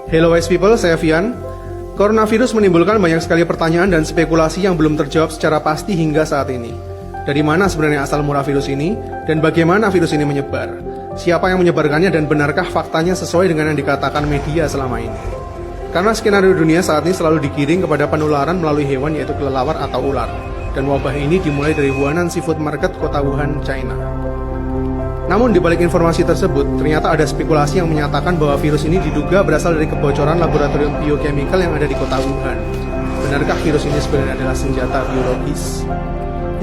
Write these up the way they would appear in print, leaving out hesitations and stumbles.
Hello wise people, saya Vian. Coronavirus menimbulkan banyak sekali pertanyaan dan spekulasi yang belum terjawab secara pasti hingga saat ini. Dari mana sebenarnya asal mula virus ini, dan bagaimana virus ini menyebar? Siapa yang menyebarkannya dan benarkah faktanya sesuai dengan yang dikatakan media selama ini? Karena skenario dunia saat ini selalu digiring kepada penularan melalui hewan yaitu kelelawar atau ular. Dan wabah ini dimulai dari Huanan Seafood Market, kota Wuhan, China. Namun di balik informasi tersebut, ternyata ada spekulasi yang menyatakan bahwa virus ini diduga berasal dari kebocoran laboratorium biochemical yang ada di kota Wuhan. Benarkah virus ini sebenarnya adalah senjata biologis?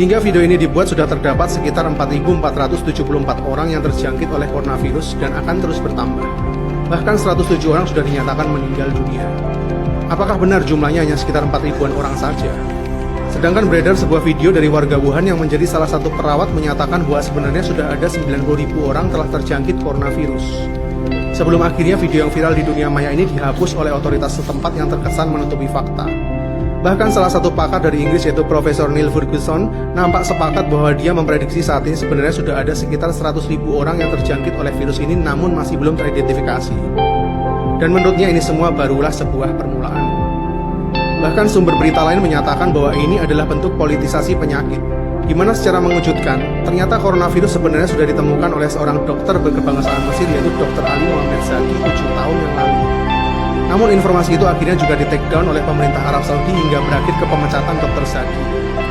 Hingga video ini dibuat sudah terdapat sekitar 4.474 orang yang terjangkit oleh coronavirus dan akan terus bertambah. Bahkan 107 orang sudah dinyatakan meninggal dunia. Apakah benar jumlahnya hanya sekitar 4.000-an orang saja? Sedangkan beredar sebuah video dari warga Wuhan yang menjadi salah satu perawat menyatakan bahwa sebenarnya sudah ada 90.000 orang telah terjangkit coronavirus. Sebelum akhirnya video yang viral di dunia maya ini dihapus oleh otoritas setempat yang terkesan menutupi fakta. Bahkan salah satu pakar dari Inggris yaitu Profesor Neil Ferguson nampak sepakat bahwa dia memprediksi saat ini sebenarnya sudah ada sekitar 100.000 orang yang terjangkit oleh virus ini namun masih belum teridentifikasi. Dan menurutnya ini semua barulah sebuah permulaan. Bahkan sumber berita lain menyatakan bahwa ini adalah bentuk politisasi penyakit, di mana secara mengejutkan, ternyata coronavirus sebenarnya sudah ditemukan oleh seorang dokter berkebangsaan Mesir yaitu Dr. Ali Mohammed Zaki 7 tahun yang lalu. Namun informasi itu akhirnya juga di-take down oleh pemerintah Arab Saudi hingga berakhir ke pemecatan Dr. Zaki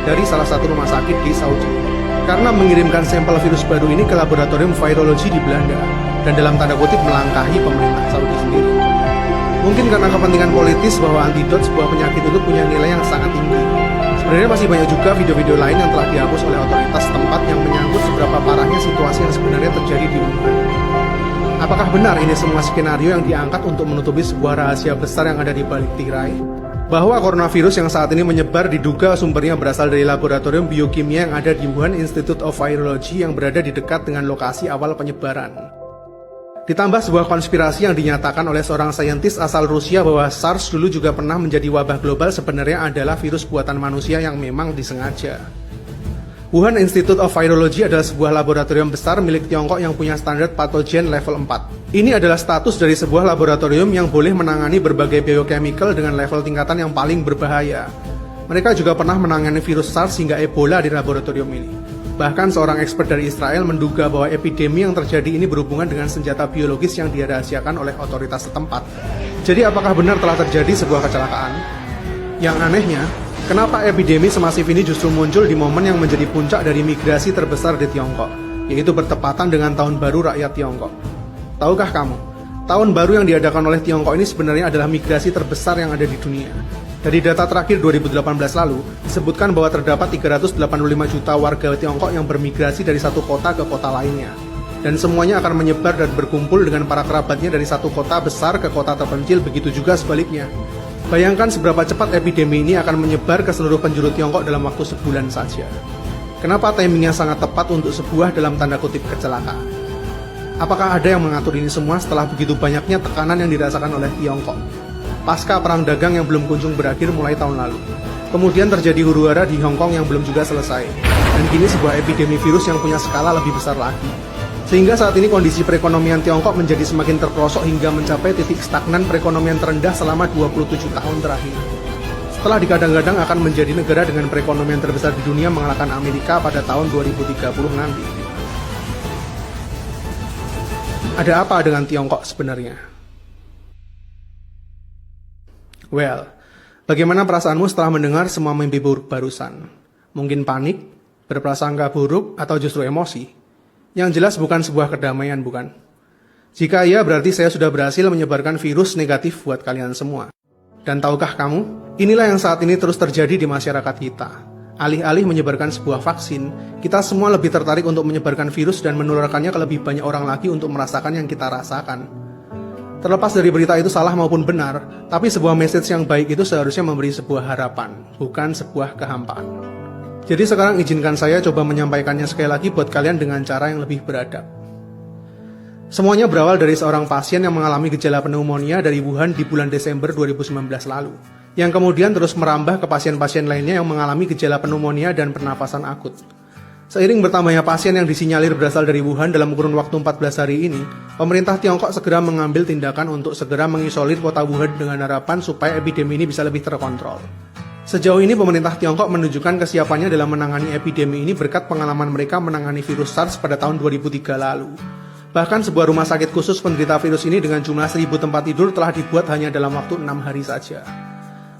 dari salah satu rumah sakit di Saudi karena mengirimkan sampel virus baru ini ke laboratorium virologi di Belanda dan dalam tanda kutip melangkahi pemerintah Saudi sendiri. Mungkin karena kepentingan politis bahwa antidot sebuah penyakit itu punya nilai yang sangat tinggi. Sebenarnya masih banyak juga video-video lain yang telah dihapus oleh otoritas setempat yang menyangkut seberapa parahnya situasi yang sebenarnya terjadi di Wuhan. Apakah benar ini semua skenario yang diangkat untuk menutupi sebuah rahasia besar yang ada di balik tirai? Bahwa coronavirus yang saat ini menyebar diduga sumbernya berasal dari laboratorium biokimia yang ada di Wuhan Institute of Virology yang berada di dekat dengan lokasi awal penyebaran. Ditambah sebuah konspirasi yang dinyatakan oleh seorang saintis asal Rusia bahwa SARS dulu juga pernah menjadi wabah global sebenarnya adalah virus buatan manusia yang memang disengaja. Wuhan Institute of Virology adalah sebuah laboratorium besar milik Tiongkok yang punya standar patogen level 4. Ini adalah status dari sebuah laboratorium yang boleh menangani berbagai biochemical dengan level tingkatan yang paling berbahaya. Mereka juga pernah menangani virus SARS hingga Ebola di laboratorium ini. Bahkan seorang expert dari Israel menduga bahwa epidemi yang terjadi ini berhubungan dengan senjata biologis yang dirahasiakan oleh otoritas setempat. Jadi apakah benar telah terjadi sebuah kecelakaan? Yang anehnya, kenapa epidemi semasif ini justru muncul di momen yang menjadi puncak dari migrasi terbesar di Tiongkok, yaitu bertepatan dengan Tahun Baru Rakyat Tiongkok. Tahukah kamu, Tahun Baru yang diadakan oleh Tiongkok ini sebenarnya adalah migrasi terbesar yang ada di dunia. Dari data terakhir 2018 lalu, disebutkan bahwa terdapat 385 juta warga Tiongkok yang bermigrasi dari satu kota ke kota lainnya. Dan semuanya akan menyebar dan berkumpul dengan para kerabatnya dari satu kota besar ke kota terpencil, begitu juga sebaliknya. Bayangkan seberapa cepat epidemi ini akan menyebar ke seluruh penjuru Tiongkok dalam waktu sebulan saja. Kenapa timingnya sangat tepat untuk sebuah dalam tanda kutip kecelakaan? Apakah ada yang mengatur ini semua setelah begitu banyaknya tekanan yang dirasakan oleh Tiongkok? Pasca perang dagang yang belum kunjung berakhir mulai tahun lalu. Kemudian terjadi huru-hara di Hong Kong yang belum juga selesai. Dan kini sebuah epidemi virus yang punya skala lebih besar lagi. Sehingga saat ini kondisi perekonomian Tiongkok menjadi semakin terperosok hingga mencapai titik stagnan perekonomian terendah selama 27 tahun terakhir. Setelah digadang-gadang akan menjadi negara dengan perekonomian terbesar di dunia mengalahkan Amerika pada tahun 2030 nanti. Ada apa dengan Tiongkok sebenarnya? Well, bagaimana perasaanmu setelah mendengar semua mimpi buruk barusan? Mungkin panik, berprasangka buruk, atau justru emosi? Yang jelas bukan sebuah kedamaian, bukan? Jika iya, berarti saya sudah berhasil menyebarkan virus negatif buat kalian semua. Dan tahukah kamu, inilah yang saat ini terus terjadi di masyarakat kita. Alih-alih menyebarkan sebuah vaksin, kita semua lebih tertarik untuk menyebarkan virus dan menularkannya ke lebih banyak orang lagi untuk merasakan yang kita rasakan. Terlepas dari berita itu salah maupun benar, tapi sebuah message yang baik itu seharusnya memberi sebuah harapan, bukan sebuah kehampaan. Jadi sekarang izinkan saya coba menyampaikannya sekali lagi buat kalian dengan cara yang lebih beradab. Semuanya berawal dari seorang pasien yang mengalami gejala pneumonia dari Wuhan di bulan Desember 2019 lalu, yang kemudian terus merambah ke pasien-pasien lainnya yang mengalami gejala pneumonia dan pernafasan akut. Seiring bertambahnya pasien yang disinyalir berasal dari Wuhan dalam kurun waktu 14 hari ini, pemerintah Tiongkok segera mengambil tindakan untuk segera mengisolir kota Wuhan dengan harapan supaya epidemi ini bisa lebih terkontrol. Sejauh ini pemerintah Tiongkok menunjukkan kesiapannya dalam menangani epidemi ini berkat pengalaman mereka menangani virus SARS pada tahun 2003 lalu. Bahkan sebuah rumah sakit khusus penderita virus ini dengan jumlah 1.000 tempat tidur telah dibuat hanya dalam waktu 6 hari saja.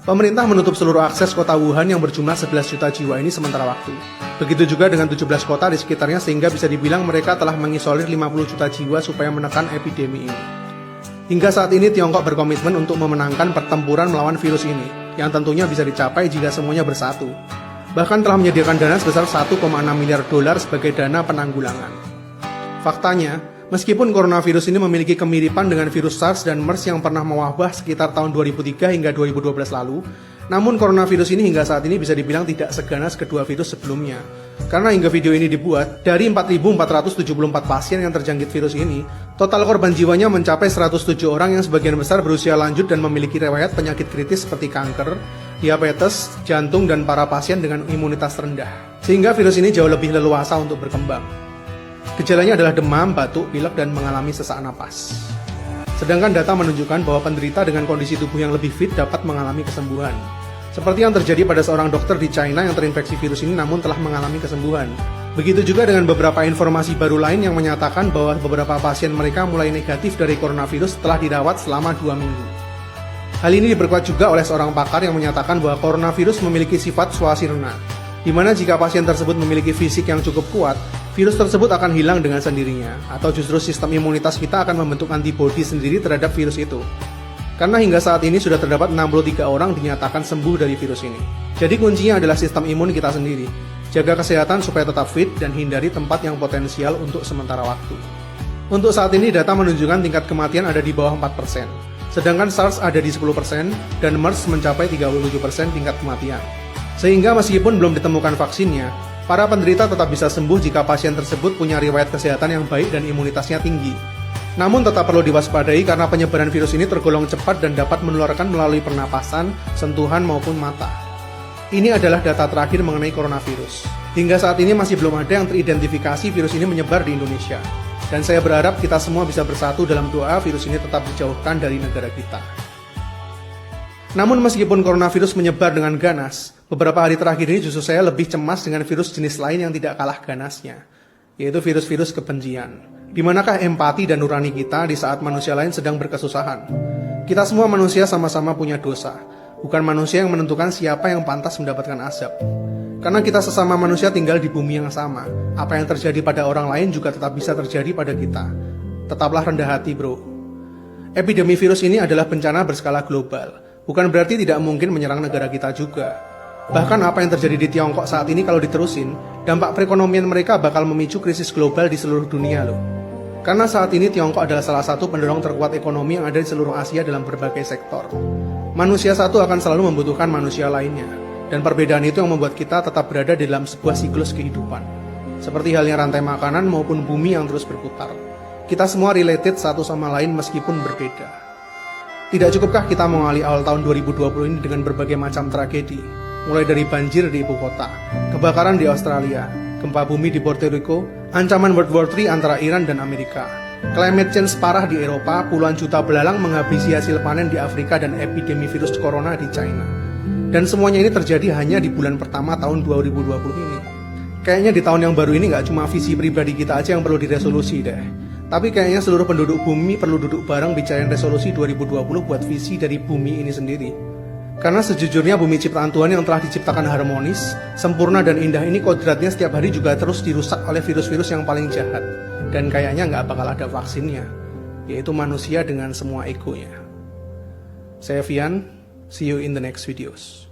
Pemerintah menutup seluruh akses kota Wuhan yang berjumlah 11 juta jiwa ini sementara waktu. Begitu juga dengan 17 kota di sekitarnya sehingga bisa dibilang mereka telah mengisolir 50 juta jiwa supaya menekan epidemi ini. Hingga saat ini Tiongkok berkomitmen untuk memenangkan pertempuran melawan virus ini, yang tentunya bisa dicapai jika semuanya bersatu. Bahkan telah menyediakan dana sebesar 1,6 miliar dolar sebagai dana penanggulangan. Faktanya, meskipun coronavirus ini memiliki kemiripan dengan virus SARS dan MERS yang pernah mewabah sekitar tahun 2003 hingga 2012 lalu, namun coronavirus ini hingga saat ini bisa dibilang tidak seganas kedua virus sebelumnya. Karena hingga video ini dibuat, dari 4.474 pasien yang terjangkit virus ini, total korban jiwanya mencapai 107 orang yang sebagian besar berusia lanjut dan memiliki riwayat penyakit kritis seperti kanker, diabetes, jantung, dan para pasien dengan imunitas rendah. Sehingga virus ini jauh lebih leluasa untuk berkembang. Gejalanya adalah demam, batuk, pilek, dan mengalami sesak napas. Sedangkan data menunjukkan bahwa penderita dengan kondisi tubuh yang lebih fit dapat mengalami kesembuhan. Seperti yang terjadi pada seorang dokter di China yang terinfeksi virus ini namun telah mengalami kesembuhan. Begitu juga dengan beberapa informasi baru lain yang menyatakan bahwa beberapa pasien mereka mulai negatif dari coronavirus setelah dirawat selama 2 minggu. Hal ini diperkuat juga oleh seorang pakar yang menyatakan bahwa coronavirus memiliki sifat swasirna, di mana jika pasien tersebut memiliki fisik yang cukup kuat, virus tersebut akan hilang dengan sendirinya, atau justru sistem imunitas kita akan membentuk antibodi sendiri terhadap virus itu. Karena hingga saat ini sudah terdapat 63 orang dinyatakan sembuh dari virus ini. Jadi kuncinya adalah sistem imun kita sendiri. Jaga kesehatan supaya tetap fit dan hindari tempat yang potensial untuk sementara waktu. Untuk saat ini data menunjukkan tingkat kematian ada di bawah 4%, sedangkan SARS ada di 10% dan MERS mencapai 37% tingkat kematian. Sehingga meskipun belum ditemukan vaksinnya, para penderita tetap bisa sembuh jika pasien tersebut punya riwayat kesehatan yang baik dan imunitasnya tinggi. Namun tetap perlu diwaspadai karena penyebaran virus ini tergolong cepat dan dapat menularkan melalui pernapasan, sentuhan maupun mata. Ini adalah data terakhir mengenai coronavirus. Hingga saat ini masih belum ada yang teridentifikasi virus ini menyebar di Indonesia. Dan saya berharap kita semua bisa bersatu dalam doa virus ini tetap dijauhkan dari negara kita. Namun meskipun coronavirus menyebar dengan ganas, beberapa hari terakhir ini justru saya lebih cemas dengan virus jenis lain yang tidak kalah ganasnya, yaitu virus-virus kebencian. Di manakah empati dan nurani kita di saat manusia lain sedang berkesusahan? Kita semua manusia sama-sama punya dosa, bukan manusia yang menentukan siapa yang pantas mendapatkan azab. Karena kita sesama manusia tinggal di bumi yang sama, apa yang terjadi pada orang lain juga tetap bisa terjadi pada kita. Tetaplah rendah hati, bro. Epidemi virus ini adalah bencana berskala global, bukan berarti tidak mungkin menyerang negara kita juga. Bahkan apa yang terjadi di Tiongkok saat ini kalau diterusin, dampak perekonomian mereka bakal memicu krisis global di seluruh dunia loh. Karena saat ini Tiongkok adalah salah satu pendorong terkuat ekonomi yang ada di seluruh Asia dalam berbagai sektor. Manusia satu akan selalu membutuhkan manusia lainnya, dan perbedaan itu yang membuat kita tetap berada di dalam sebuah siklus kehidupan. Seperti halnya rantai makanan maupun bumi yang terus berputar. Kita semua related satu sama lain meskipun berbeda. Tidak cukupkah kita mengawali awal tahun 2020 ini dengan berbagai macam tragedi? Mulai dari banjir di ibu kota, kebakaran di Australia, gempa bumi di Puerto Rico, ancaman World War III antara Iran dan Amerika, climate change parah di Eropa, puluhan juta belalang menghabisi hasil panen di Afrika, dan epidemi virus corona di China. Dan semuanya ini terjadi hanya di bulan pertama tahun 2020 ini. Kayaknya di tahun yang baru ini nggak cuma visi pribadi kita aja yang perlu diresolusi deh. Tapi kayaknya seluruh penduduk bumi perlu duduk bareng bicarain resolusi 2020 buat visi dari bumi ini sendiri. Karena sejujurnya bumi ciptaan Tuhan yang telah diciptakan harmonis, sempurna dan indah ini kodratnya setiap hari juga terus dirusak oleh virus-virus yang paling jahat. Dan kayaknya nggak bakal ada vaksinnya, yaitu manusia dengan semua egonya. Saya Fian, see you in the next videos.